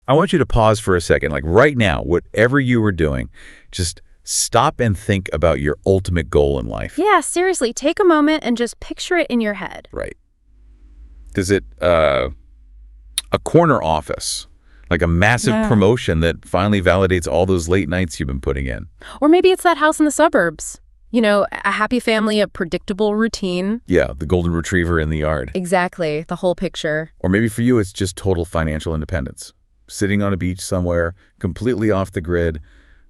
I want you to pause for a second, like right now, whatever you were doing, just stop and think about your ultimate goal in life. Yeah, seriously, take a moment and just picture it in your head. Right. Is it a corner office, like a massive promotion that finally validates all those late nights you've been putting in? Or maybe it's that house in the suburbs. You know, a happy family, a predictable routine. Yeah, the golden retriever in the yard. Exactly, the whole picture. Or maybe for you, it's just total financial independence. Sitting on a beach somewhere, completely off the grid,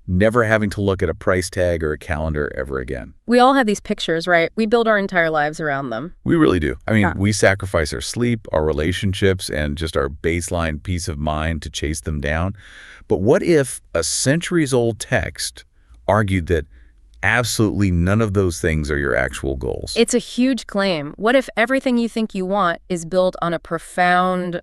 never having to look at a price tag or a calendar ever again. We all have these pictures, right? We build our entire lives around them. We really do. I mean, Yeah. we sacrifice our sleep, our relationships, and just our baseline peace of mind to chase them down. But what if a centuries-old text argued that absolutely none of those things are your actual goals? It's a huge claim. What if everything you think you want is built on a profound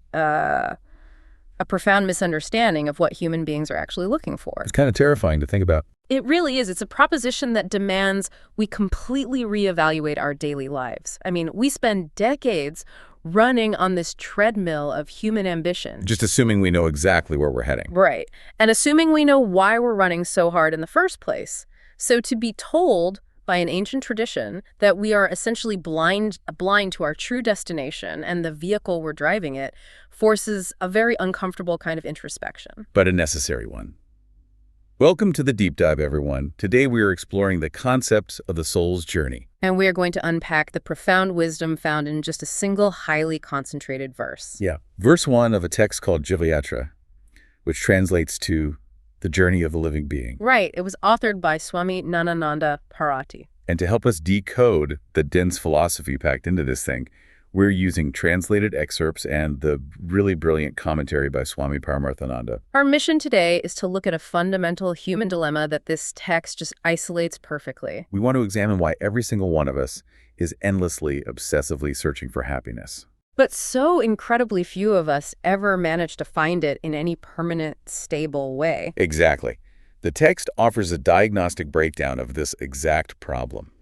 misunderstanding of what human beings are actually looking for? It's kind of terrifying to think about. It really is. It's a proposition that demands we completely reevaluate our daily lives. I mean, we spend decades running on this treadmill of human ambition. Just assuming we know exactly where we're heading. Right. And assuming we know why we're running so hard in the first place. So to be told by an ancient tradition that we are essentially blind to our true destination and the vehicle we're driving it forces a very uncomfortable kind of introspection. But a necessary one. Welcome to the Deep Dive, everyone. Today we are exploring the concepts of the soul's journey. And we are going to unpack the profound wisdom found in just a single highly concentrated verse. Yeah. Verse 1 of a text called Jivayatra, which translates to the journey of the living being. Right. It was authored by Swami Nanananda Parati. And to help us decode the dense philosophy packed into this thing, we're using translated excerpts and the really brilliant commentary by Swami Paramarthananda. Our mission today is to look at a fundamental human dilemma that this text just isolates perfectly. We want to examine why every single one of us is endlessly, obsessively searching for happiness. But so incredibly few of us ever manage to find it in any permanent, stable way. Exactly. The text offers a diagnostic breakdown of this exact problem.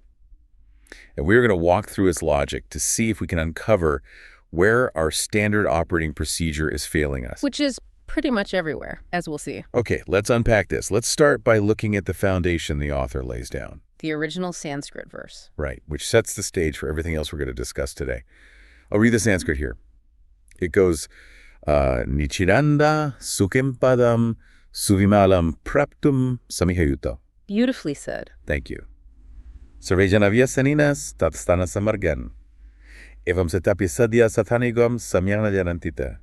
And we're going to walk through its logic to see if we can uncover where our standard operating procedure is failing us. Which is pretty much everywhere, as we'll see. Okay, let's unpack this. Let's start by looking at the foundation the author lays down. The original Sanskrit verse. Right, which sets the stage for everything else we're going to discuss today. I'll read the Sanskrit here. It goes, Nichiranda sukim padam suvimalam praptum samihayuto. Beautifully said. Thank you. Sarvejanaviya saninas tatstana samargan. Evam setapi sadya sathanigam samyana janantita.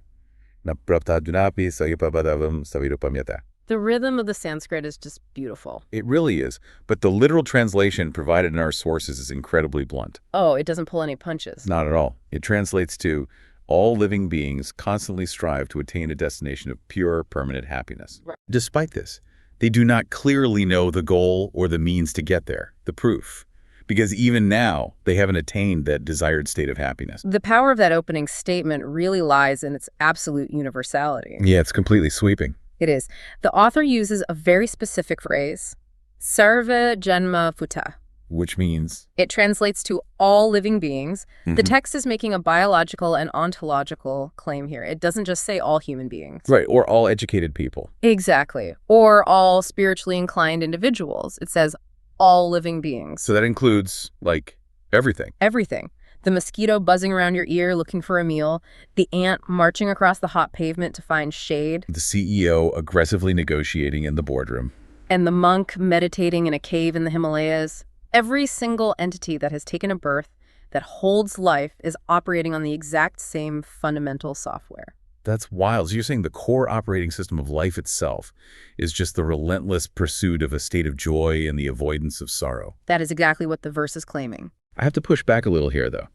Na praptadunapi sayupabadavam savirupamyata. The rhythm of the Sanskrit is just beautiful. It really is, but the literal translation provided in our sources is incredibly blunt. Oh, it doesn't pull any punches. Not at all. It translates to, all living beings constantly strive to attain a destination of pure, permanent happiness. Right. Despite this, they do not clearly know the goal or the means to get there, the proof. Because even now, they haven't attained that desired state of happiness. The power of that opening statement really lies in its absolute universality. Yeah, it's completely sweeping. It is. The author uses a very specific phrase, sarva janma phuta. Which means? It translates to all living beings. The text is making a biological and ontological claim here. It doesn't just say all human beings. Right, or all educated people. Exactly. Or all spiritually inclined individuals. It says all living beings. So that includes, like, everything. Everything. The mosquito buzzing around your ear looking for a meal, the ant marching across the hot pavement to find shade, The CEO aggressively negotiating in the boardroom. and the monk meditating in a cave in the Himalayas. Every single entity that has taken a birth, that holds life, is operating on the exact same fundamental software. That's wild. So you're saying the core operating system of life itself is just the relentless pursuit of a state of joy and the avoidance of sorrow. That is exactly what the verse is claiming. I have to push back a little here, though.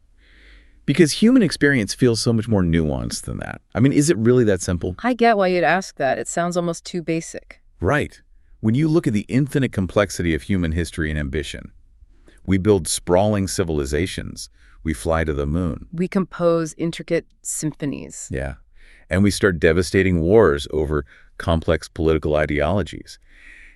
Because human experience feels so much more nuanced than that. I mean, is it really that simple? I get why you'd ask that. It sounds almost too basic. Right. When you look at the infinite complexity of human history and ambition, we build sprawling civilizations. We fly to the moon. We compose intricate symphonies. Yeah. And we start devastating wars over complex political ideologies.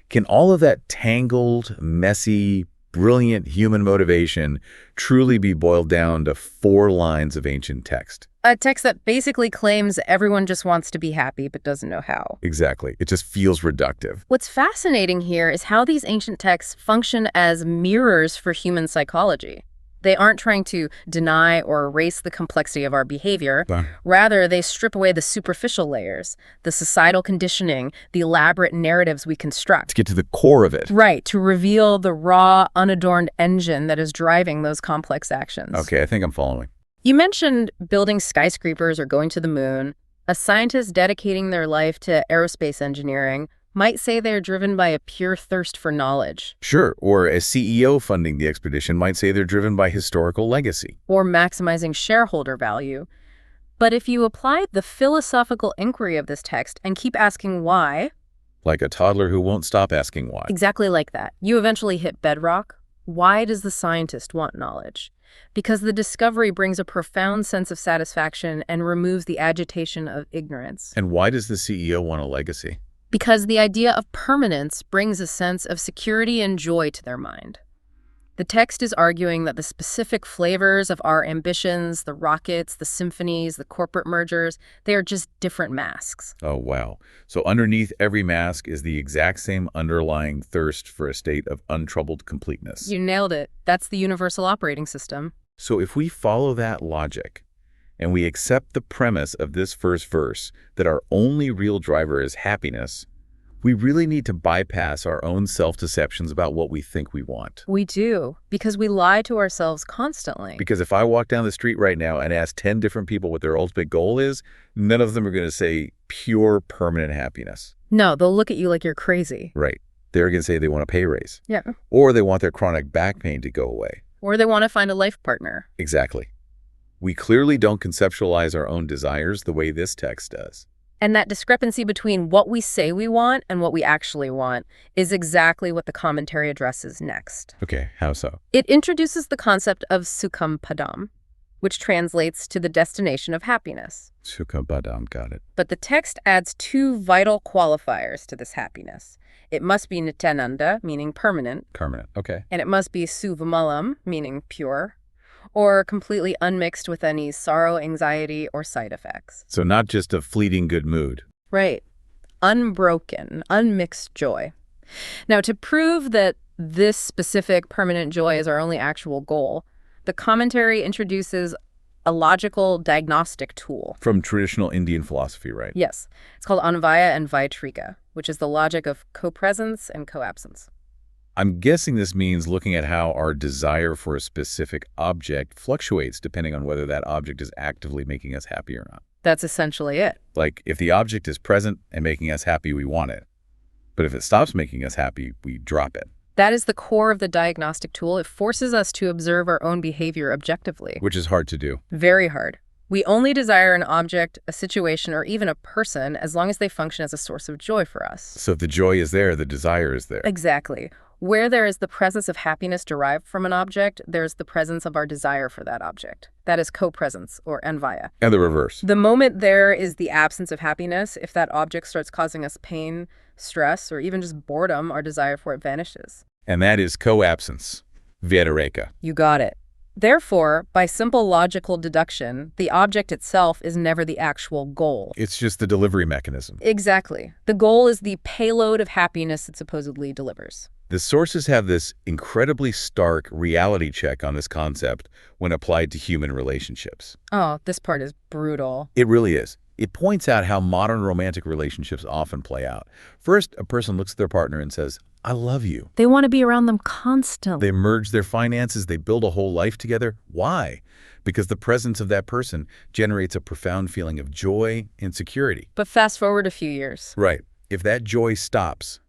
Can all of that tangled, messy, brilliant human motivation truly be boiled down to 4 lines of ancient text? A text that basically claims everyone just wants to be happy but doesn't know how. Exactly. It just feels reductive. What's fascinating here is how these ancient texts function as mirrors for human psychology. They aren't trying to deny or erase the complexity of our behavior. Rather, they strip away the superficial layers, the societal conditioning, the elaborate narratives we construct. To get to the core of it. Right, to reveal the raw, unadorned engine that is driving those complex actions. Okay, I think I'm following. You mentioned building skyscrapers or going to the moon. A scientist dedicating their life to aerospace engineering might say they're driven by a pure thirst for knowledge. Sure, or a CEO funding the expedition might say they're driven by historical legacy. Or maximizing shareholder value. But if you apply the philosophical inquiry of this text and keep asking why... Like a toddler who won't stop asking why. Exactly like that. You eventually hit bedrock. Why does the scientist want knowledge? Because the discovery brings a profound sense of satisfaction and removes the agitation of ignorance. And why does the CEO want a legacy? Because the idea of permanence brings a sense of security and joy to their mind. The text is arguing that the specific flavors of our ambitions, the rockets, the symphonies, the corporate mergers, they are just different masks. Oh, wow. So underneath every mask is the exact same underlying thirst for a state of untroubled completeness. You nailed it. That's the universal operating system. So if we follow that logic, and we accept the premise of this first verse that our only real driver is happiness, we really need to bypass our own self-deceptions about what we think we want. We do, because we lie to ourselves constantly. Because if I walk down the street right now and ask 10 different people what their ultimate goal is, none of them are going to say pure permanent happiness. No, they'll look at you like you're crazy. Right. They're going to say they want a pay raise. Yeah. Or they want their chronic back pain to go away. Or they want to find a life partner. Exactly. We clearly don't conceptualize our own desires the way this text does. And that discrepancy between what we say we want and what we actually want is exactly what the commentary addresses next. Okay, how so? It introduces the concept of sukham padam, which translates to the destination of happiness. Sukham padam, got it. But the text adds 2 vital qualifiers to this happiness. It must be nityananda, meaning permanent. Permanent, okay. And it must be suvamalam, meaning pure, or completely unmixed with any sorrow, anxiety, or side effects. So not just a fleeting good mood. Right. Unbroken, unmixed joy. Now, to prove that this specific permanent joy is our only actual goal, the commentary introduces a logical diagnostic tool. From traditional Indian philosophy, right? Yes. It's called Anvaya and Vaitrika, which is the logic of co-presence and co-absence. I'm guessing this means looking at how our desire for a specific object fluctuates depending on whether that object is actively making us happy or not. That's essentially it. Like, if the object is present and making us happy, we want it. But if it stops making us happy, we drop it. That is the core of the diagnostic tool. It forces us to observe our own behavior objectively. Which is hard to do. Very hard. We only desire an object, a situation, or even a person as long as they function as a source of joy for us. So if the joy is there, the desire is there. Exactly. Where there is the presence of happiness derived from an object, there's the presence of our desire for that object. That is co-presence, or anvaya. And the reverse. The moment there is the absence of happiness, if that object starts causing us pain, stress, or even just boredom, our desire for it vanishes. And that is co-absence. Vyatareka. You got it. Therefore, by simple logical deduction, the object itself is never the actual goal. It's just the delivery mechanism. Exactly. The goal is the payload of happiness it supposedly delivers. The sources have this incredibly stark reality check on this concept when applied to human relationships. Oh, this part is brutal. It really is. It points out how modern romantic relationships often play out. First, a person looks at their partner and says, "I love you." They want to be around them constantly. They merge their finances, they build a whole life together. Why? Because the presence of that person generates a profound feeling of joy and security. But fast forward a few years. Right. If that joy stops,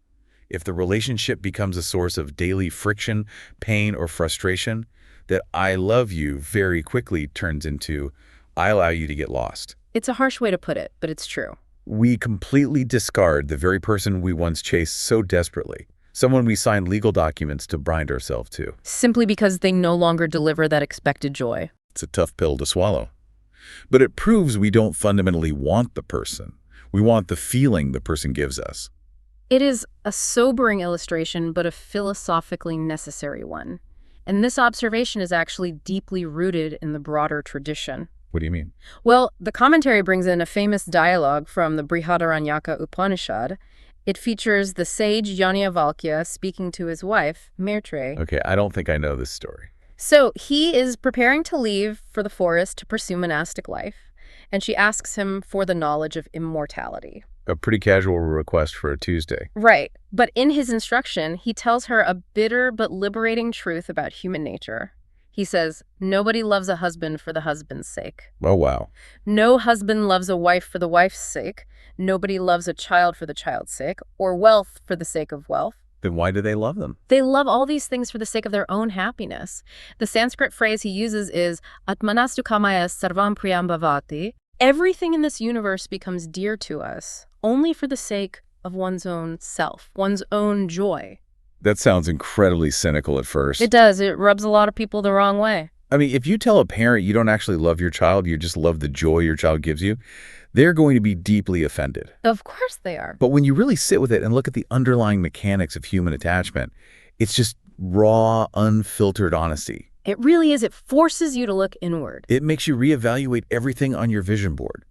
if the relationship becomes a source of daily friction, pain, or frustration, that "I love you" very quickly turns into "I allow you to get lost." It's a harsh way to put it, but it's true. We completely discard the very person we once chased so desperately, someone we signed legal documents to bind ourselves to. Simply because they no longer deliver that expected joy. It's a tough pill to swallow. But it proves we don't fundamentally want the person. We want the feeling the person gives us. It is a sobering illustration, but a philosophically necessary one. And this observation is actually deeply rooted in the broader tradition. What do you mean? Well, the commentary brings in a famous dialogue from the Brihadaranyaka Upanishad. It features the sage Yajnavalkya speaking to his wife, Maitreyi. Okay, I don't think I know this story. So he is preparing to leave for the forest to pursue monastic life, and she asks him for the knowledge of immortality. A pretty casual request for a Tuesday. Right, but in his instruction, he tells her a bitter but liberating truth about human nature. He says, nobody loves a husband for the husband's sake. Oh, wow. No husband loves a wife for the wife's sake. Nobody loves a child for the child's sake, or wealth for the sake of wealth. Then why do they love them? They love all these things for the sake of their own happiness. The Sanskrit phrase he uses is atmanastu kamaya sarvam priyam bhavati. Everything in this universe becomes dear to us only for the sake of one's own self, one's own joy. That sounds incredibly cynical at first. It does. It rubs a lot of people the wrong way. I mean, if you tell a parent you don't actually love your child, you just love the joy your child gives you, they're going to be deeply offended. Of course they are. But when you really sit with it and look at the underlying mechanics of human attachment, it's just raw, unfiltered honesty. It really is. It forces you to look inward. It makes you reevaluate everything on your vision board.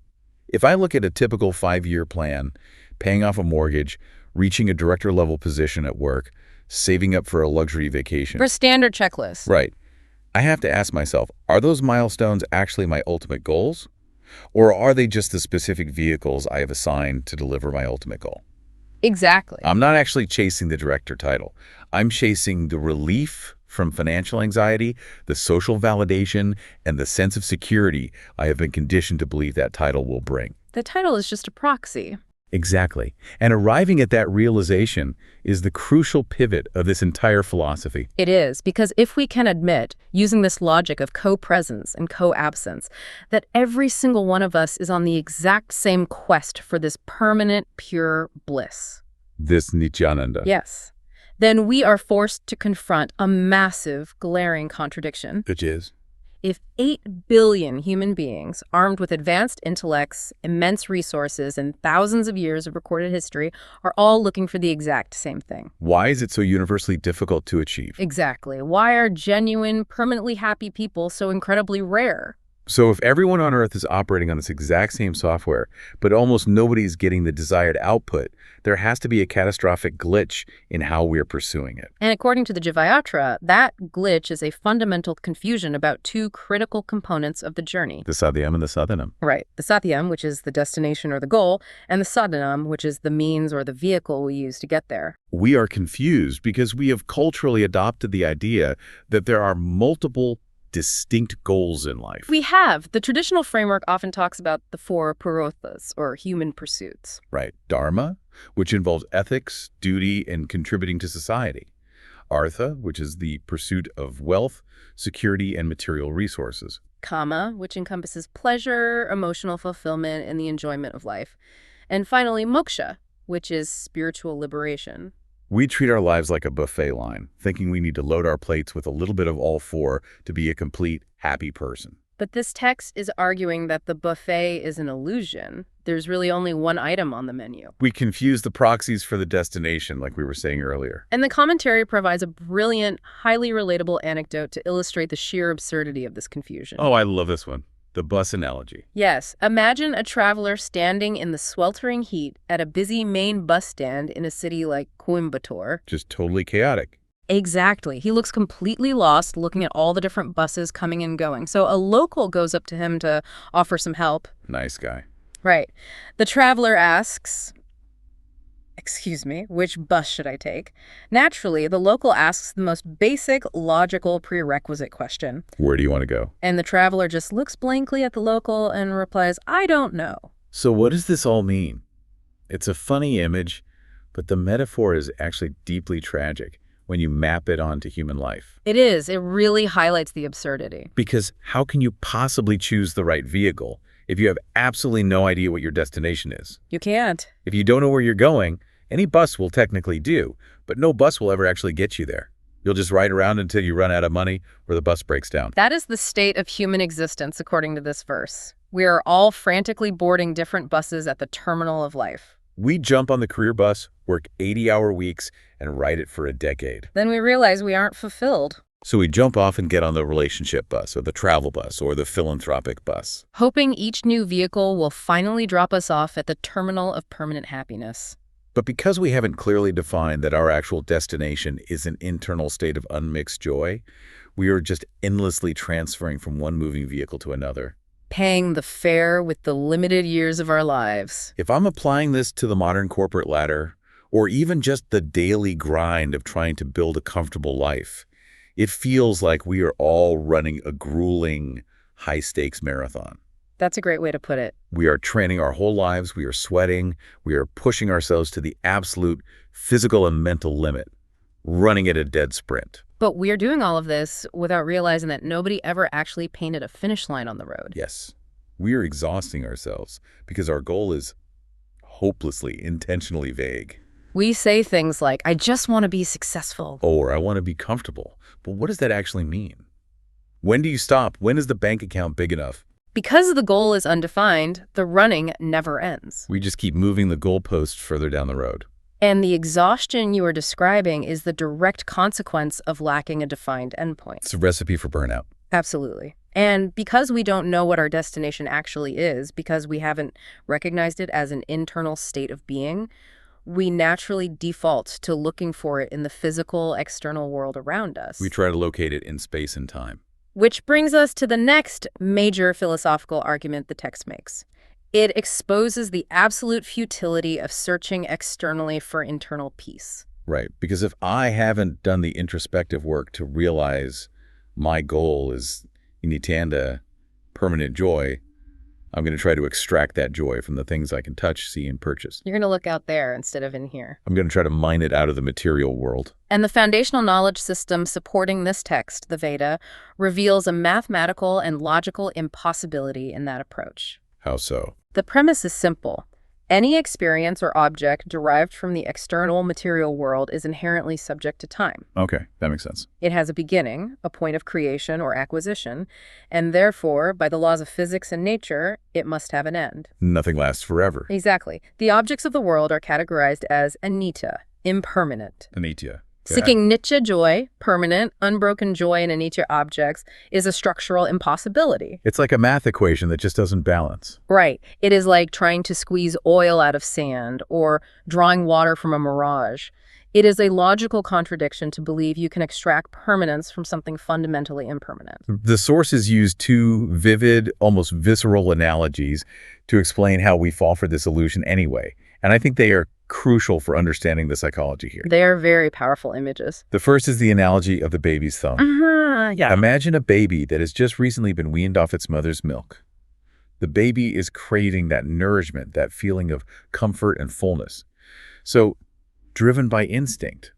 If I look at a typical 5-year plan, paying off a mortgage, reaching a director-level position at work, saving up for a luxury vacation. For a standard checklist. Right. I have to ask myself, are those milestones actually my ultimate goals? Or are they just the specific vehicles I have assigned to deliver my ultimate goal? Exactly. I'm not actually chasing the director title. I'm chasing the relief from financial anxiety, the social validation, and the sense of security I have been conditioned to believe that title will bring. The title is just a proxy. Exactly. And arriving at that realization is the crucial pivot of this entire philosophy. It is, because if we can admit, using this logic of co-presence and co-absence, that every single one of us is on the exact same quest for this permanent, pure bliss. This Nityananda. Yes. Then we are forced to confront a massive, glaring contradiction. Which is? If 8 billion human beings, armed with advanced intellects, immense resources, and thousands of years of recorded history, are all looking for the exact same thing. Why is it so universally difficult to achieve? Exactly. Why are genuine, permanently happy people so incredibly rare? So if everyone on Earth is operating on this exact same software, but almost nobody is getting the desired output, there has to be a catastrophic glitch in how we are pursuing it. And according to the Jivayatra, that glitch is a fundamental confusion about 2 critical components of the journey. The sadhyam and the sadhanam. Right. The satyam, which is the destination or the goal, and the sadhanam, which is the means or the vehicle we use to get there. We are confused because we have culturally adopted the idea that there are multiple distinct goals in life. We have. The traditional framework often talks about the 4 purothas, or human pursuits. Right. Dharma, which involves ethics, duty, and contributing to society. Artha, which is the pursuit of wealth, security, and material resources. Kama, which encompasses pleasure, emotional fulfillment, and the enjoyment of life. And finally, moksha, which is spiritual liberation. We treat our lives like a buffet line, thinking we need to load our plates with a little bit of all 4 to be a complete, happy person. But this text is arguing that the buffet is an illusion. There's really only one item on the menu. We confuse the proxies for the destination, like we were saying earlier. And the commentary provides a brilliant, highly relatable anecdote to illustrate the sheer absurdity of this confusion. Oh, I love this one. The bus analogy. Yes. Imagine a traveler standing in the sweltering heat at a busy main bus stand in a city like Coimbatore. Just totally chaotic. Exactly. He looks completely lost looking at all the different buses coming and going. So a local goes up to him to offer some help. Nice guy. Right. The traveler asks, "Excuse me, which bus should I take?" Naturally, the local asks the most basic, logical, prerequisite question. Where do you want to go? And the traveler just looks blankly at the local and replies, "I don't know." So what does this all mean? It's a funny image, but the metaphor is actually deeply tragic when you map it onto human life. It is. It really highlights the absurdity. Because how can you possibly choose the right vehicle if you have absolutely no idea what your destination is? You can't. If you don't know where you're going, any bus will technically do, but no bus will ever actually get you there. You'll just ride around until you run out of money or the bus breaks down. That is the state of human existence, according to this verse. We are all frantically boarding different buses at the terminal of life. We jump on the career bus, work 80-hour weeks, and ride it for a decade. Then we realize we aren't fulfilled. So we jump off and get on the relationship bus, or the travel bus, or the philanthropic bus. Hoping each new vehicle will finally drop us off at the terminal of permanent happiness. But because we haven't clearly defined that our actual destination is an internal state of unmixed joy, we are just endlessly transferring from one moving vehicle to another. Paying the fare with the limited years of our lives. If I'm applying this to the modern corporate ladder, or even just the daily grind of trying to build a comfortable life, it feels like we are all running a grueling, high-stakes marathon. That's a great way to put it. We are training our whole lives, we are sweating, we are pushing ourselves to the absolute physical and mental limit, running at a dead sprint. But we're doing all of this without realizing that nobody ever actually painted a finish line on the road. Yes, we are exhausting ourselves because our goal is hopelessly, intentionally vague. We say things like, I just want to be successful. Or I want to be comfortable. But what does that actually mean? When do you stop? When is the bank account big enough? Because the goal is undefined, the running never ends. We just keep moving the goalpost further down the road. And the exhaustion you are describing is the direct consequence of lacking a defined endpoint. It's a recipe for burnout. Absolutely. And because we don't know what our destination actually is, because we haven't recognized it as an internal state of being, we naturally default to looking for it in the physical, external world around us. We try to locate it in space and time. Which brings us to the next major philosophical argument the text makes. It exposes the absolute futility of searching externally for internal peace. Right, because if I haven't done the introspective work to realize my goal is nitanda, permanent joy, I'm going to try to extract that joy from the things I can touch, see, and purchase. You're going to look out there instead of in here. I'm going to try to mine it out of the material world. And the foundational knowledge system supporting this text, the Veda, reveals a mathematical and logical impossibility in that approach. How so? The premise is simple. Any experience or object derived from the external material world is inherently subject to time. Okay, that makes sense. It has a beginning, a point of creation or acquisition, and therefore, by the laws of physics and nature, it must have an end. Nothing lasts forever. Exactly. The objects of the world are categorized as anitya, impermanent. Anitya. Seeking nitya joy, permanent, unbroken joy in anitya objects, is a structural impossibility. It's like a math equation that just doesn't balance. Right. It is like trying to squeeze oil out of sand or drawing water from a mirage. It is a logical contradiction to believe you can extract permanence from something fundamentally impermanent. The sources use two vivid, almost visceral analogies to explain how we fall for this illusion anyway. And I think they are crucial for understanding the psychology here. They are very powerful images. The first is the analogy of the baby's thumb. Yeah. Imagine a baby that has just recently been weaned off its mother's milk. The baby is craving that nourishment, that feeling of comfort and fullness. So, driven by instinct,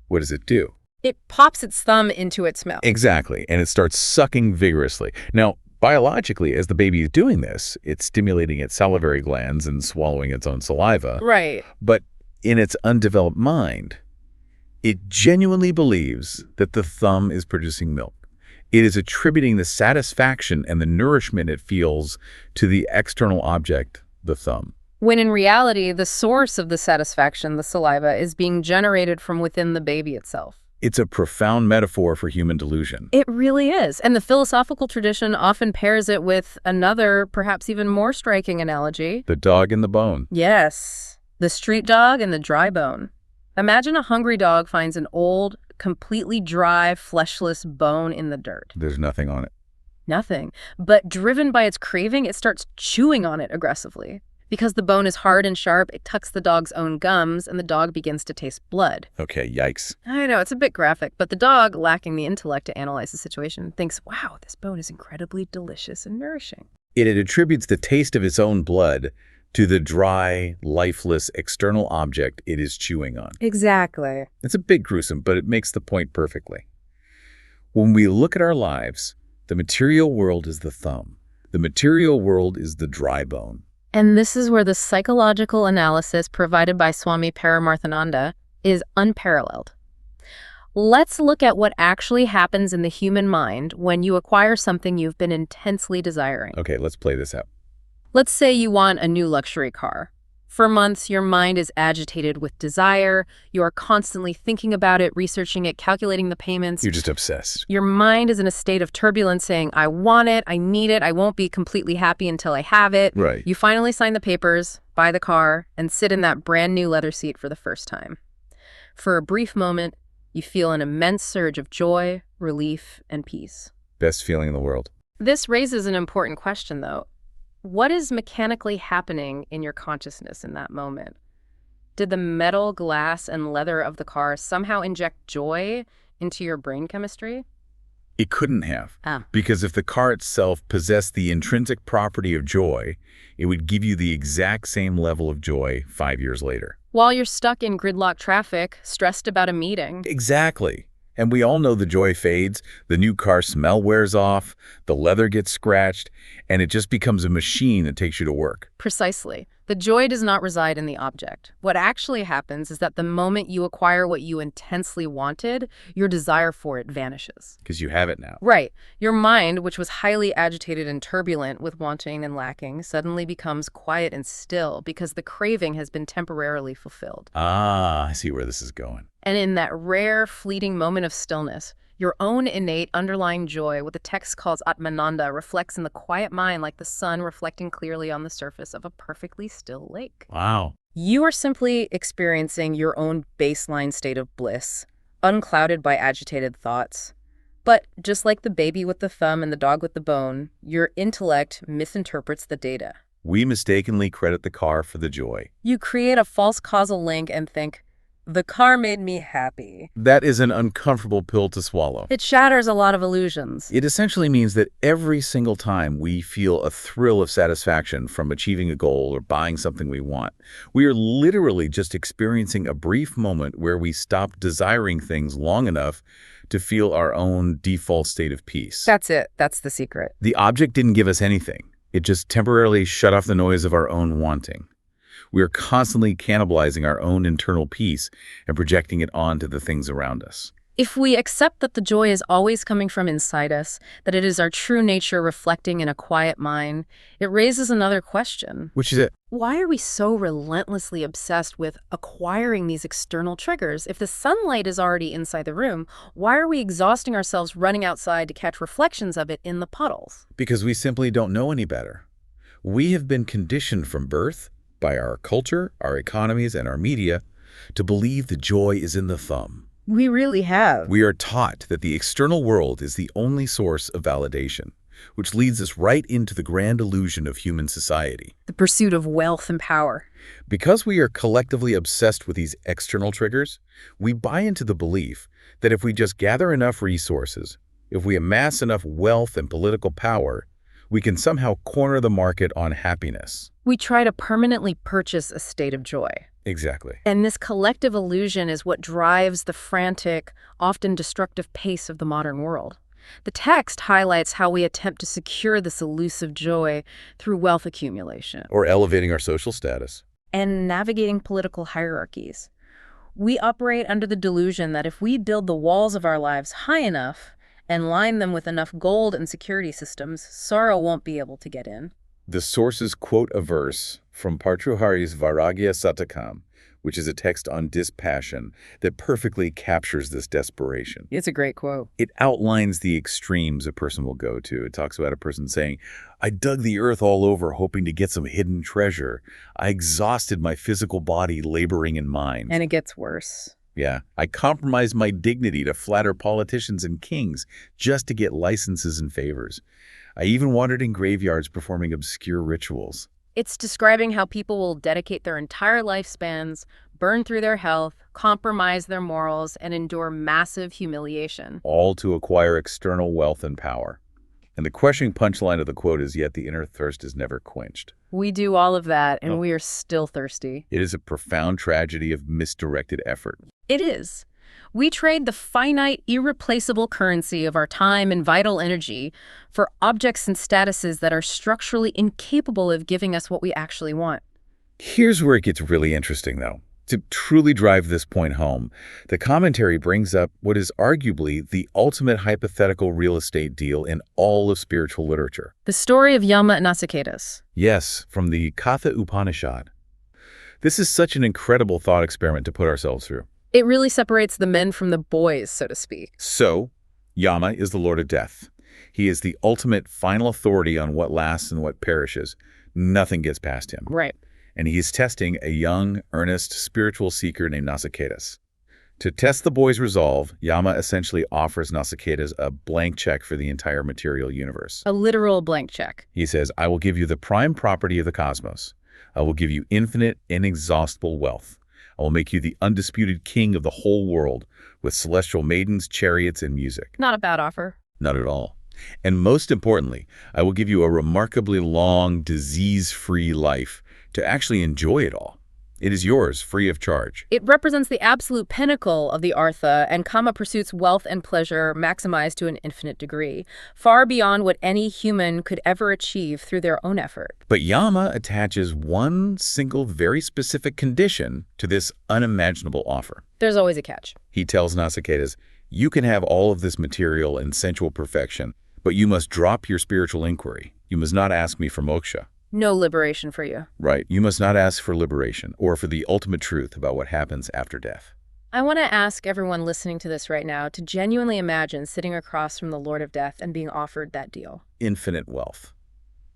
what does it do? It pops its thumb into its mouth. Exactly, and it starts sucking vigorously. Now, biologically, as the baby is doing this, it's stimulating its salivary glands and swallowing its own saliva. Right. But in its undeveloped mind, it genuinely believes that the thumb is producing milk. It is attributing the satisfaction and the nourishment it feels to the external object, the thumb. When in reality, the source of the satisfaction, the saliva, is being generated from within the baby itself. It's a profound metaphor for human delusion. It really is. And the philosophical tradition often pairs it with another, perhaps even more striking analogy. The dog and the bone. Yes. The street dog and the dry bone. Imagine a hungry dog finds an old, completely dry, fleshless bone in the dirt. There's nothing on it. Nothing. But driven by its craving, it starts chewing on it aggressively. Because the bone is hard and sharp, it tucks the dog's own gums, and the dog begins to taste blood. Okay, yikes. I know, it's a bit graphic, but the dog, lacking the intellect to analyze the situation, thinks, wow, this bone is incredibly delicious and nourishing. It attributes the taste of its own blood to the dry, lifeless, external object it is chewing on. Exactly. It's a bit gruesome, but it makes the point perfectly. When we look at our lives, the material world is the thumb. The material world is the dry bone. And this is where the psychological analysis provided by Swami Paramarthananda is unparalleled. Let's look at what actually happens in the human mind when you acquire something you've been intensely desiring. Okay, let's play this out. Let's say you want a new luxury car. For months, your mind is agitated with desire. You are constantly thinking about it, researching it, calculating the payments. You're just obsessed. Your mind is in a state of turbulence saying, I want it, I need it, I won't be completely happy until I have it. Right. You finally sign the papers, buy the car, and sit in that brand new leather seat for the first time. For a brief moment, you feel an immense surge of joy, relief, and peace. Best feeling in the world. This raises an important question, though. What is mechanically happening in your consciousness in that moment? Did the metal, glass, and leather of the car somehow inject joy into your brain chemistry? It couldn't have. Ah. Because if the car itself possessed the intrinsic property of joy, it would give you the exact same level of joy 5 years later. While you're stuck in gridlock traffic, stressed about a meeting. Exactly. And we all know the joy fades, the new car smell wears off, the leather gets scratched, and it just becomes a machine that takes you to work. Precisely. The joy does not reside in the object. What actually happens is that the moment you acquire what you intensely wanted, your desire for it vanishes. Because you have it now. Right. Your mind, which was highly agitated and turbulent with wanting and lacking, suddenly becomes quiet and still because the craving has been temporarily fulfilled. Ah, I see where this is going. And in that rare, fleeting moment of stillness, your own innate underlying joy, what the text calls Atmananda, reflects in the quiet mind like the sun reflecting clearly on the surface of a perfectly still lake. Wow. You are simply experiencing your own baseline state of bliss, unclouded by agitated thoughts. But just like the baby with the thumb and the dog with the bone, your intellect misinterprets the data. We mistakenly credit the car for the joy. You create a false causal link and think, the car made me happy. That is an uncomfortable pill to swallow. It shatters a lot of illusions. It essentially means that every single time we feel a thrill of satisfaction from achieving a goal or buying something we want, we are literally just experiencing a brief moment where we stop desiring things long enough to feel our own default state of peace. That's it. That's the secret. The object didn't give us anything. It just temporarily shut off the noise of our own wanting. We are constantly cannibalizing our own internal peace and projecting it onto the things around us. If we accept that the joy is always coming from inside us, that it is our true nature reflecting in a quiet mind, it raises another question. Which is it? Why are we so relentlessly obsessed with acquiring these external triggers? If the sunlight is already inside the room, why are we exhausting ourselves running outside to catch reflections of it in the puddles? Because we simply don't know any better. We have been conditioned from birth by our culture, our economies, and our media to believe the joy is in the thumb. We really have. We are taught that the external world is the only source of validation, which leads us right into the grand illusion of human society. The pursuit of wealth and power. Because we are collectively obsessed with these external triggers, we buy into the belief that if we just gather enough resources, if we amass enough wealth and political power, we can somehow corner the market on happiness. We try to permanently purchase a state of joy. Exactly. And this collective illusion is what drives the frantic, often destructive pace of the modern world. The text highlights how we attempt to secure this elusive joy through wealth accumulation. Or elevating our social status. And navigating political hierarchies. We operate under the delusion that if we build the walls of our lives high enough and line them with enough gold and security systems, sorrow won't be able to get in. The sources quote a verse from Bhartrhari's Vairagya Satakam, which is a text on dispassion that perfectly captures this desperation. It's a great quote. It outlines the extremes a person will go to. It talks about a person saying, I dug the earth all over hoping to get some hidden treasure. I exhausted my physical body laboring in mines. And it gets worse. Yeah, I compromised my dignity to flatter politicians and kings just to get licenses and favors. I even wandered in graveyards performing obscure rituals. It's describing how people will dedicate their entire lifespans, burn through their health, compromise their morals, and endure massive humiliation. All to acquire external wealth and power. And the crushing punchline of the quote is, yet the inner thirst is never quenched. We do all of that, and we are still thirsty. It is a profound tragedy of misdirected effort. It is. We trade the finite, irreplaceable currency of our time and vital energy for objects and statuses that are structurally incapable of giving us what we actually want. Here's where it gets really interesting, though. To truly drive this point home, the commentary brings up what is arguably the ultimate hypothetical real estate deal in all of spiritual literature. The story of Yama and Nachiketas. Yes, from the Katha Upanishad. This is such an incredible thought experiment to put ourselves through. It really separates the men from the boys, so to speak. So, Yama is the Lord of Death. He is the ultimate final authority on what lasts and what perishes. Nothing gets past him. Right. And he is testing a young, earnest, spiritual seeker named Nasicatus. To test the boy's resolve, Yama essentially offers Nasicatus a blank check for the entire material universe. A literal blank check. He says, I will give you the prime property of the cosmos. I will give you infinite, inexhaustible wealth. I will make you the undisputed king of the whole world, with celestial maidens, chariots, and music. Not a bad offer. Not at all. And most importantly, I will give you a remarkably long, disease-free life to actually enjoy it all. It is yours, free of charge. It represents the absolute pinnacle of the artha, and Kama pursues wealth and pleasure maximized to an infinite degree, far beyond what any human could ever achieve through their own effort. But Yama attaches one single, very specific condition to this unimaginable offer. There's always a catch. He tells Nasicatus, you can have all of this material and sensual perfection, but you must drop your spiritual inquiry. You must not ask me for moksha. No liberation for you. Right. You must not ask for liberation or for the ultimate truth about what happens after death. I want to ask everyone listening to this right now to genuinely imagine sitting across from the Lord of Death and being offered that deal. Infinite wealth.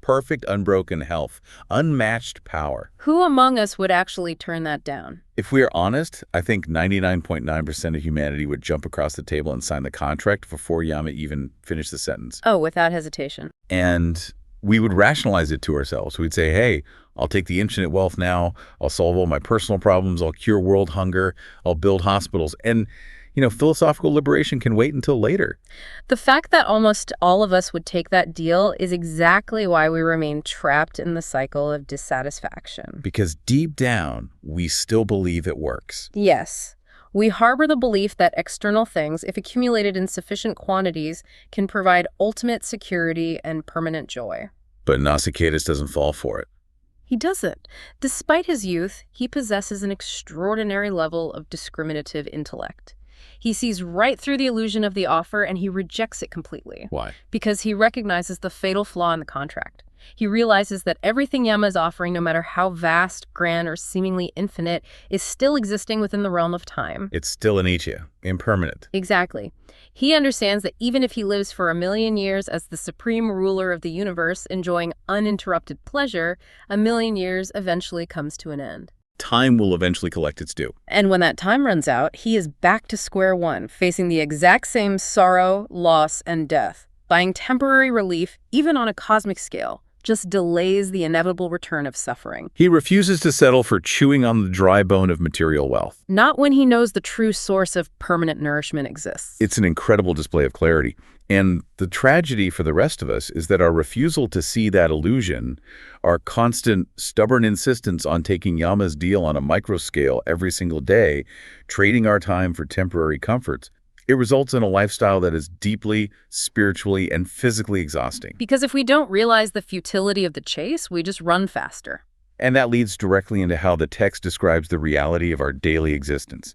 Perfect unbroken health. Unmatched power. Who among us would actually turn that down? If we are honest, I think 99.9% of humanity would jump across the table and sign the contract before Yama even finished the sentence. Oh, without hesitation. And we would rationalize it to ourselves. We'd say, hey, I'll take the infinite wealth now. I'll solve all my personal problems. I'll cure world hunger. I'll build hospitals. And, philosophical liberation can wait until later. The fact that almost all of us would take that deal is exactly why we remain trapped in the cycle of dissatisfaction. Because deep down, we still believe it works. Yes. We harbor the belief that external things, if accumulated in sufficient quantities, can provide ultimate security and permanent joy. But Nasicatus doesn't fall for it. He doesn't. Despite his youth, he possesses an extraordinary level of discriminative intellect. He sees right through the illusion of the offer and he rejects it completely. Why? Because he recognizes the fatal flaw in the contract. He realizes that everything Yama is offering, no matter how vast, grand, or seemingly infinite, is still existing within the realm of time. It's still anicca, impermanent. Exactly. He understands that even if he lives for 1,000,000 years as the supreme ruler of the universe, enjoying uninterrupted pleasure, 1,000,000 years eventually comes to an end. Time will eventually collect its due. And when that time runs out, he is back to square one, facing the exact same sorrow, loss, and death. Buying temporary relief, even on a cosmic scale, just delays the inevitable return of suffering. He refuses to settle for chewing on the dry bone of material wealth. Not when he knows the true source of permanent nourishment exists. It's an incredible display of clarity. And the tragedy for the rest of us is that our refusal to see that illusion, our constant, stubborn insistence on taking Yama's deal on a micro scale every single day, trading our time for temporary comforts, it results in a lifestyle that is deeply, spiritually, and physically exhausting. Because if we don't realize the futility of the chase, we just run faster. And that leads directly into how the text describes the reality of our daily existence.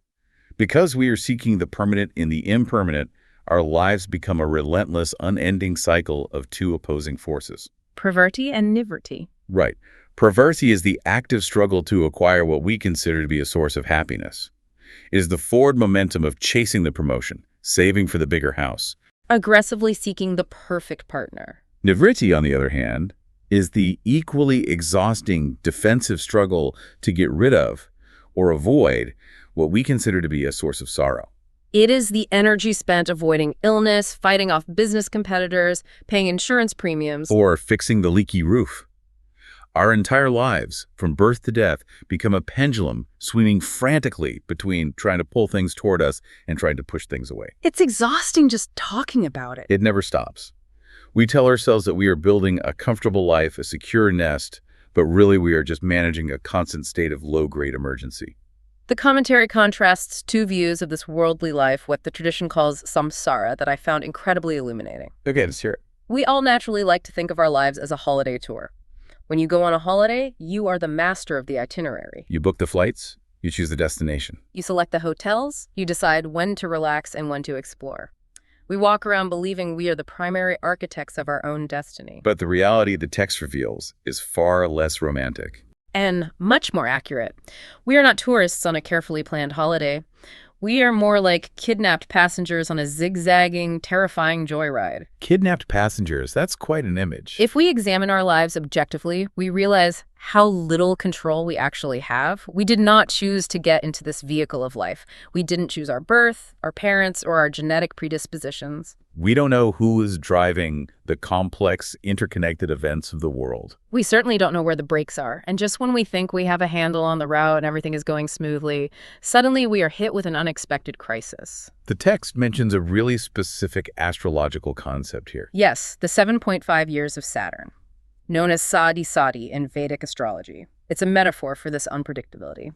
Because we are seeking the permanent in the impermanent, our lives become a relentless, unending cycle of two opposing forces. Pravrti and nivrti. Right. Pravrti is the active struggle to acquire what we consider to be a source of happiness. It is the forward momentum of chasing the promotion, saving for the bigger house. Aggressively seeking the perfect partner. Nivriti, on the other hand, is the equally exhausting defensive struggle to get rid of or avoid what we consider to be a source of sorrow. It is the energy spent avoiding illness, fighting off business competitors, paying insurance premiums, or fixing the leaky roof. Our entire lives, from birth to death, become a pendulum swinging frantically between trying to pull things toward us and trying to push things away. It's exhausting just talking about it. It never stops. We tell ourselves that we are building a comfortable life, a secure nest, but really we are just managing a constant state of low-grade emergency. The commentary contrasts two views of this worldly life, what the tradition calls samsara, that I found incredibly illuminating. Okay, let's hear it. We all naturally like to think of our lives as a holiday tour. When you go on a holiday, you are the master of the itinerary. You book the flights, you choose the destination. You select the hotels, you decide when to relax and when to explore. We walk around believing we are the primary architects of our own destiny. But the reality the text reveals is far less romantic. And much more accurate. We are not tourists on a carefully planned holiday. We are more like kidnapped passengers on a zigzagging, terrifying joyride. Kidnapped passengers, that's quite an image. If we examine our lives objectively, we realize how little control we actually have. We did not choose to get into this vehicle of life. We didn't choose our birth, our parents, or our genetic predispositions. We don't know who is driving the complex, interconnected events of the world. We certainly don't know where the brakes are. And just when we think we have a handle on the route and everything is going smoothly, suddenly we are hit with an unexpected crisis. The text mentions a really specific astrological concept here. Yes, the 7.5 years of Saturn, known as Sadi Sadi in Vedic astrology. It's a metaphor for this unpredictability.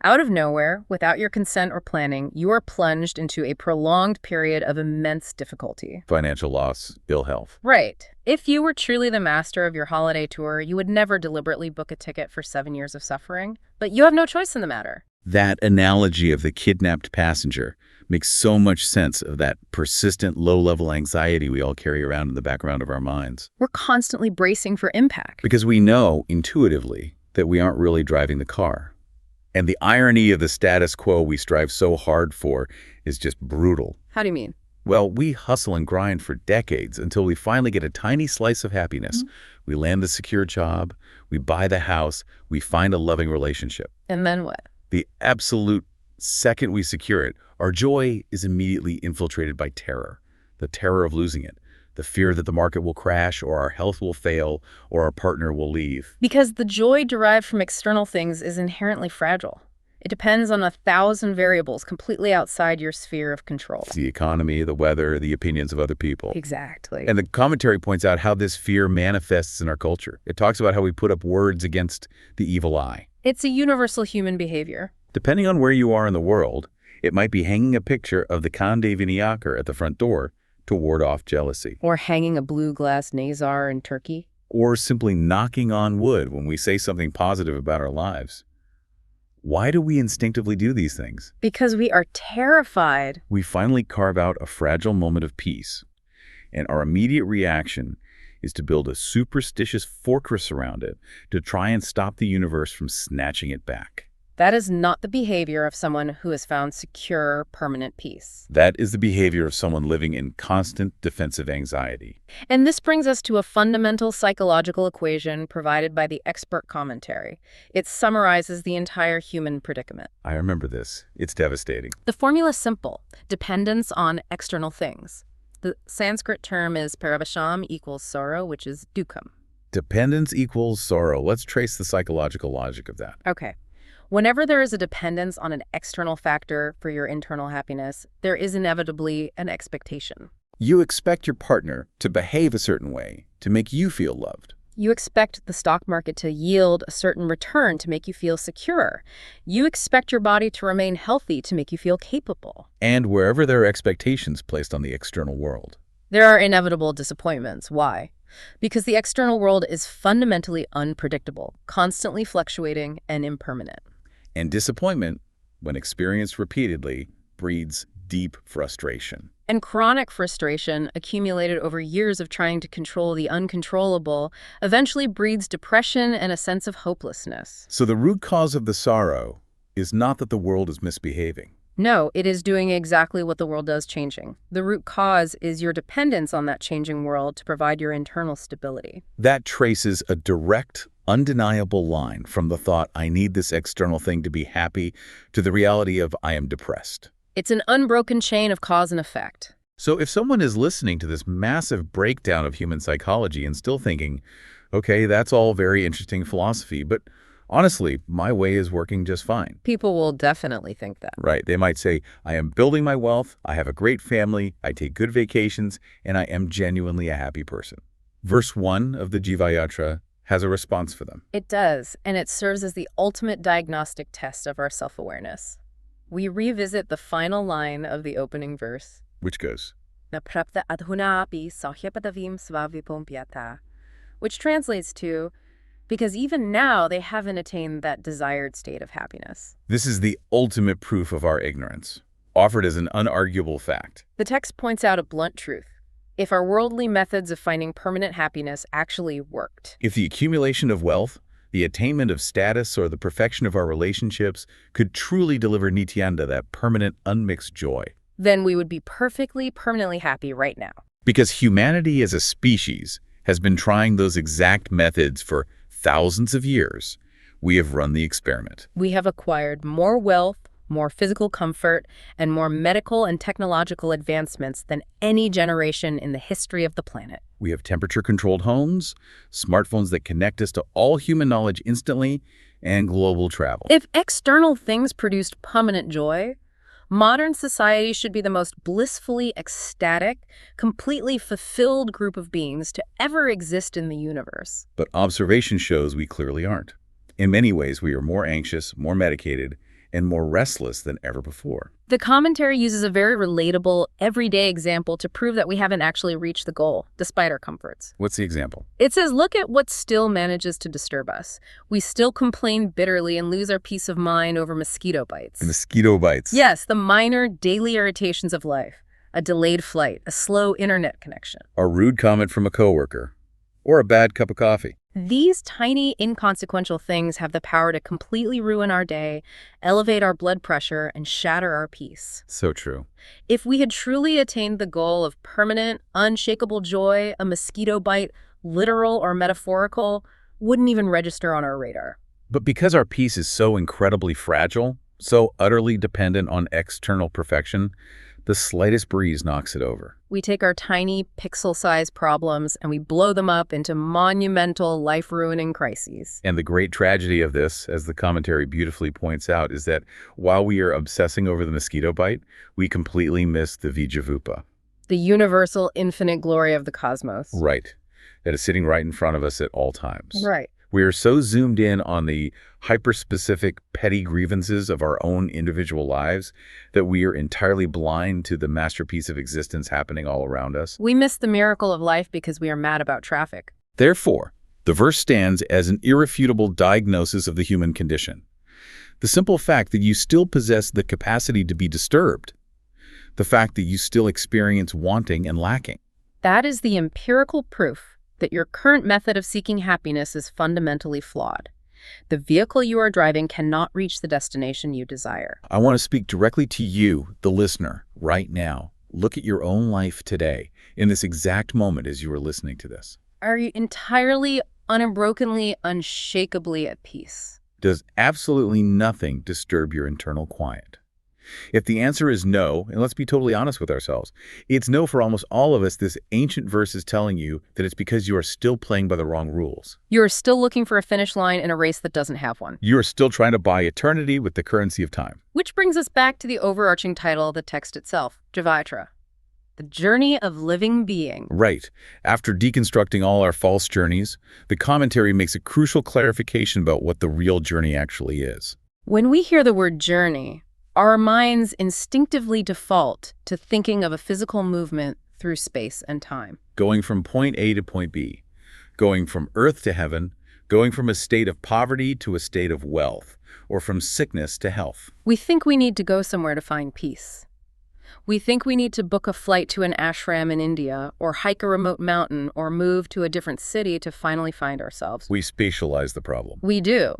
Out of nowhere, without your consent or planning, you are plunged into a prolonged period of immense difficulty. Financial loss, ill health. Right. If you were truly the master of your holiday tour, you would never deliberately book a ticket for 7 years of suffering. But you have no choice in the matter. That analogy of the kidnapped passenger makes so much sense of that persistent low-level anxiety we all carry around in the background of our minds. We're constantly bracing for impact. Because we know intuitively that we aren't really driving the car. And the irony of the status quo we strive so hard for is just brutal. How do you mean? Well, we hustle and grind for decades until we finally get a tiny slice of happiness. We land the secure job, we buy the house, we find a loving relationship. And then what? The absolute second we secure it, our joy is immediately infiltrated by terror. The terror of losing it. The fear that the market will crash, or our health will fail, or our partner will leave. Because the joy derived from external things is inherently fragile. It depends on 1,000 variables completely outside your sphere of control. The economy, the weather, the opinions of other people. Exactly. And the commentary points out how this fear manifests in our culture. It talks about how we put up words against the evil eye. It's a universal human behavior. Depending on where you are in the world, it might be hanging a picture of the Conde Vinayakur at the front door to ward off jealousy. Or hanging a blue glass Nazar in Turkey. Or simply knocking on wood when we say something positive about our lives. Why do we instinctively do these things? Because we are terrified. We finally carve out a fragile moment of peace, and our immediate reaction is to build a superstitious fortress around it to try and stop the universe from snatching it back. That is not the behavior of someone who has found secure, permanent peace. That is the behavior of someone living in constant defensive anxiety. And this brings us to a fundamental psychological equation provided by the expert commentary. It summarizes the entire human predicament. I remember this. It's devastating. The formula is simple: dependence on external things. The Sanskrit term is paravasham equals sorrow, which is dukkam. Dependence equals sorrow. Let's trace the psychological logic of that. Okay. Whenever there is a dependence on an external factor for your internal happiness, there is inevitably an expectation. You expect your partner to behave a certain way to make you feel loved. You expect the stock market to yield a certain return to make you feel secure. You expect your body to remain healthy to make you feel capable. And wherever there are expectations placed on the external world, there are inevitable disappointments. Why? Because the external world is fundamentally unpredictable, constantly fluctuating, and impermanent. And disappointment, when experienced repeatedly, breeds deep frustration. And chronic frustration, accumulated over years of trying to control the uncontrollable, eventually breeds depression and a sense of hopelessness. So the root cause of the sorrow is not that the world is misbehaving. No, it is doing exactly what the world does, changing. The root cause is your dependence on that changing world to provide your internal stability. That traces a direct, undeniable line from the thought, I need this external thing to be happy, to the reality of, I am depressed. It's an unbroken chain of cause and effect. So if someone is listening to this massive breakdown of human psychology and still thinking, okay, that's all very interesting philosophy, but honestly, my way is working just fine. People will definitely think that. Right. They might say, I am building my wealth, I have a great family, I take good vacations, and I am genuinely a happy person. Verse 1 of the Jivayatra has a response for them. It does, and it serves as the ultimate diagnostic test of our self-awareness. We revisit the final line of the opening verse, which goes, Naprapta adhunapi sahyapadavim svavipompiata, which translates to, because even now they haven't attained that desired state of happiness. This is the ultimate proof of our ignorance, offered as an unarguable fact. The text points out a blunt truth. If our worldly methods of finding permanent happiness actually worked, if the accumulation of wealth, The attainment of status or the perfection of our relationships could truly deliver Nityananda, that permanent, unmixed joy. Then we would be perfectly, permanently happy right now. Because humanity as a species has been trying those exact methods for thousands of years, we have run the experiment. We have acquired more wealth, more physical comfort, and more medical and technological advancements than any generation in the history of the planet. We have temperature-controlled homes, smartphones that connect us to all human knowledge instantly, and global travel. If external things produced permanent joy, modern society should be the most blissfully ecstatic, completely fulfilled group of beings to ever exist in the universe. But observation shows we clearly aren't. In many ways, we are more anxious, more medicated, and more restless than ever before. The commentary uses a very relatable, everyday example to prove that we haven't actually reached the goal, despite our comforts. What's the example? It says, look at what still manages to disturb us. We still complain bitterly and lose our peace of mind over mosquito bites. Mosquito bites. Yes, the minor daily irritations of life. A delayed flight, a slow internet connection. A rude comment from a coworker, or a bad cup of coffee. These tiny, inconsequential things have the power to completely ruin our day, elevate our blood pressure, and shatter our peace. So true. If we had truly attained the goal of permanent, unshakable joy, a mosquito bite, literal or metaphorical, wouldn't even register on our radar. But because our peace is so incredibly fragile, so utterly dependent on external perfection, the slightest breeze knocks it over. We take our tiny, pixel-sized problems and we blow them up into monumental, life-ruining crises. And the great tragedy of this, as the commentary beautifully points out, is that while we are obsessing over the mosquito bite, we completely miss the Vijavupa. The universal, infinite glory of the cosmos. Right. That is sitting right in front of us at all times. Right. We are so zoomed in on the hyper-specific petty grievances of our own individual lives that we are entirely blind to the masterpiece of existence happening all around us. We miss the miracle of life because we are mad about traffic. Therefore, the verse stands as an irrefutable diagnosis of the human condition. The simple fact that you still possess the capacity to be disturbed. The fact that you still experience wanting and lacking. That is the empirical proof that your current method of seeking happiness is fundamentally flawed. The vehicle you are driving cannot reach the destination you desire. I want to speak directly to you, the listener, right now. Look at your own life today, in this exact moment as you are listening to this. Are you entirely, unbrokenly, unshakably at peace? Does absolutely nothing disturb your internal quiet? If the answer is no, and let's be totally honest with ourselves, it's no for almost all of us. This ancient verse is telling you that it's because you are still playing by the wrong rules. You are still looking for a finish line in a race that doesn't have one. You are still trying to buy eternity with the currency of time. Which brings us back to the overarching title of the text itself, Jivayatra, the journey of living being. Right. After deconstructing all our false journeys, the commentary makes a crucial clarification about what the real journey actually is. When we hear the word journey, our minds instinctively default to thinking of a physical movement through space and time. Going from point A to point B, going from earth to heaven, going from a state of poverty to a state of wealth, or from sickness to health. We think we need to go somewhere to find peace. We think we need to book a flight to an ashram in India, or hike a remote mountain, or move to a different city to finally find ourselves. We spatialize the problem. We do.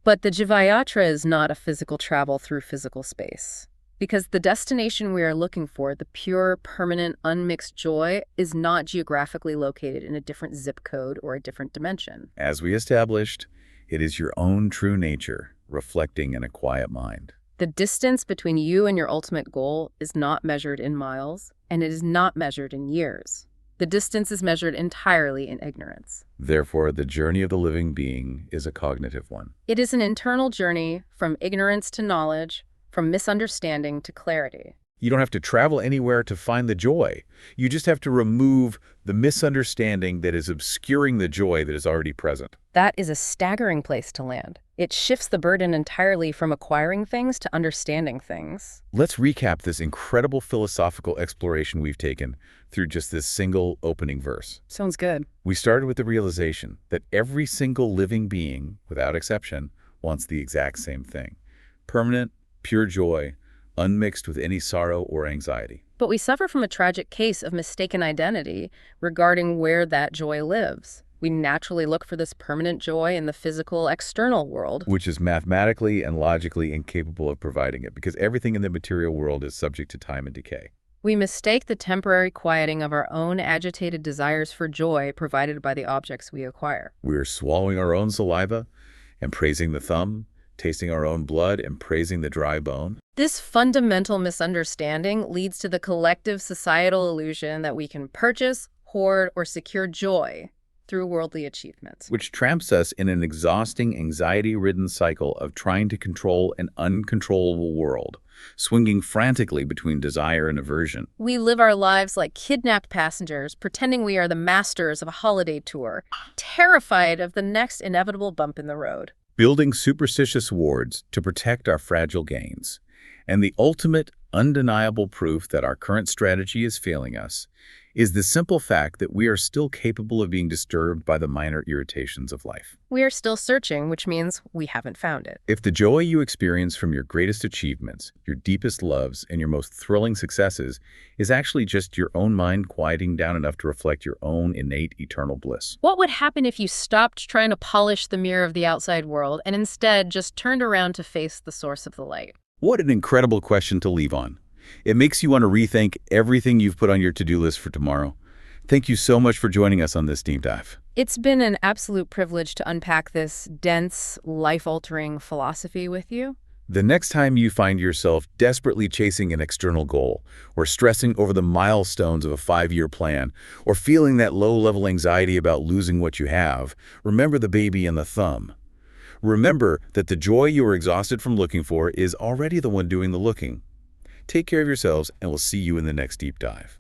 But the jivayatra is not a physical travel through physical space. Because the destination we are looking for, the pure, permanent, unmixed joy, is not geographically located in a different zip code or a different dimension. As we established, it is your own true nature reflecting in a quiet mind. The distance between you and your ultimate goal is not measured in miles, and it is not measured in years. The distance is measured entirely in ignorance. Therefore, the journey of the living being is a cognitive one. It is an internal journey from ignorance to knowledge, from misunderstanding to clarity. You don't have to travel anywhere to find the joy. You just have to remove the misunderstanding that is obscuring the joy that is already present. That is a staggering place to land. It shifts the burden entirely from acquiring things to understanding things. Let's recap this incredible philosophical exploration we've taken through just this single opening verse. Sounds good. We started with the realization that every single living being, without exception, wants the exact same thing. Permanent, pure joy, unmixed with any sorrow or anxiety. But we suffer from a tragic case of mistaken identity regarding where that joy lives. We naturally look for this permanent joy in the physical, external world. which is mathematically and logically incapable of providing it because everything in the material world is subject to time and decay. We mistake the temporary quieting of our own agitated desires for joy provided by the objects we acquire. We are swallowing our own saliva and praising the thumb, tasting our own blood and praising the dry bone. This fundamental misunderstanding leads to the collective societal illusion that we can purchase, hoard, or secure joy through worldly achievements. Which traps us in an exhausting, anxiety-ridden cycle of trying to control an uncontrollable world, swinging frantically between desire and aversion. We live our lives like kidnapped passengers, pretending we are the masters of a holiday tour, terrified of the next inevitable bump in the road. Building superstitious wards to protect our fragile gains. And the ultimate, undeniable proof that our current strategy is failing us is the simple fact that we are still capable of being disturbed by the minor irritations of life. We are still searching, which means we haven't found it. If the joy you experience from your greatest achievements, your deepest loves, and your most thrilling successes is actually just your own mind quieting down enough to reflect your own innate eternal bliss. What would happen if you stopped trying to polish the mirror of the outside world and instead just turned around to face the source of the light? What an incredible question to leave on. It makes you want to rethink everything you've put on your to-do list for tomorrow. Thank you so much for joining us on this deep dive. It's been an absolute privilege to unpack this dense, life-altering philosophy with you. The next time you find yourself desperately chasing an external goal, or stressing over the milestones of a 5-year plan, or feeling that low-level anxiety about losing what you have, remember the baby and the thumb. Remember that the joy you are exhausted from looking for is already the one doing the looking. Take care of yourselves, and we'll see you in the next deep dive.